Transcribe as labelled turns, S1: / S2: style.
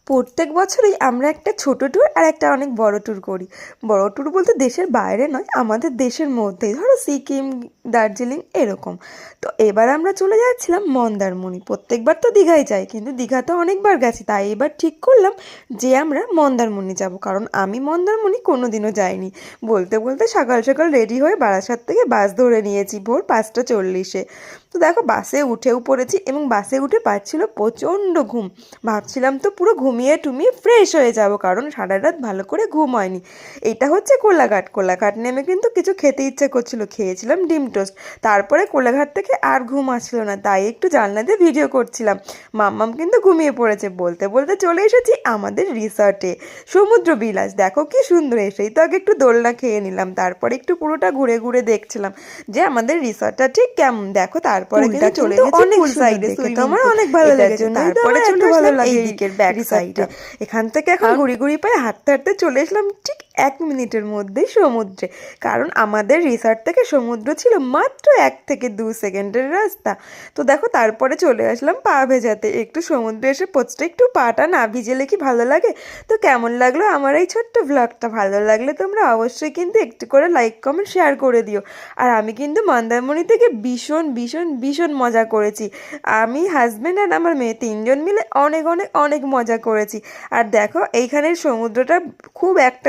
S1: প্রত্যেক বছরই আমরা একটা ছোট ট্যুর আর একটা অনেক বড় ট্যুর করি। বড় ট্যুর বলতে দেশের বাইরে নয়, আমাদের দেশের মধ্যেই, ধরো সিকিম, দার্জিলিং এরকম। তো এবার আমরা চলে যাচ্ছিলাম মন্দারমণি। প্রত্যেকবার তো দীঘায় যাই, কিন্তু দীঘা তো অনেকবার গেছি, তাই এবার ঠিক করলাম যে আমরা মন্দারমণি যাব, কারণ আমি মন্দারমণি কোনোদিনও যাইনি। বলতে বলতে সকাল সকাল রেডি হয়ে বারাসাত থেকে বাস ধরে নিয়েছি ভোর 5:40-এ। তো দেখো বাসে উঠেও পড়েছি, এবং বাসে উঠে পাচ্ছিল প্রচণ্ড ঘুম। ভাবছিলাম তো পুরো ঘুমিয়ে টুমিয়ে ফ্রেশ হয়ে যাব, কারণ সারা রাত ভালো করে ঘুম হয়নি। এটা হচ্ছে কোলাঘাট। কোলাঘাট নেমে কিন্তু কিছু খেতে ইচ্ছে করছিল, খেয়েছিলাম ডিম টোস্ট। তারপরে কোলাঘাট থেকে আর ঘুম আসছিল না, তাই একটু জানলা দিয়ে ভিডিও করছিলাম। মাম্মাম কিন্তু ঘুমিয়ে পড়েছে। বলতে বলতে চলে এসেছি আমাদের রিসর্টে, সমুদ্র বিলাস। দেখো কি সুন্দর। এসেই তো আগে একটু দোলনা খেয়ে নিলাম, তারপরে একটু পুরোটা ঘুরে ঘুরে দেখছিলাম যে আমাদের রিসর্টটা ঠিক কেমন। দেখো তারপরে কিন্তু চলে গেছি পুল সাইডে, তো আমার অনেক ভালো লেগেছে। তারপরে চলে আসলাম এই দিকের ব্যাক সাইডে। এখান থেকে এখন ঘুরি ঘুরি পায়ে হাঁটতে হাঁটতে চলে আসলাম ঠিক 1 মিনিটের মধ্যেই সমুদ্রে, কারণ আমাদের রিসর্ট থেকে সমুদ্র ছিল মাত্র 1 থেকে 2 সেকেন্ডের রাস্তা। তো দেখো তারপরে চলে আসলাম পা ভেজাতে। একটু সমুদ্রে এসে পোচটা একটু পাটা না ভিজেলে কি ভালো লাগে? তো কেমন লাগলো আমার এই ছোট্ট ব্লগটা? ভালো লাগলে তোমরা অবশ্যই কিন্তু একটু করে লাইক কমেন্ট শেয়ার করে দিও। আর আমি কিন্তু মন্দারমণি থেকে ভীষণ ভীষণ ভীষণ মজা করেছি। আমি, হাজব্যান্ড আর আমার মেয়ে 3জন মিলে অনেক অনেক অনেক মজা করেছি। আর দেখো এইখানের সমুদ্রটা খুব একটা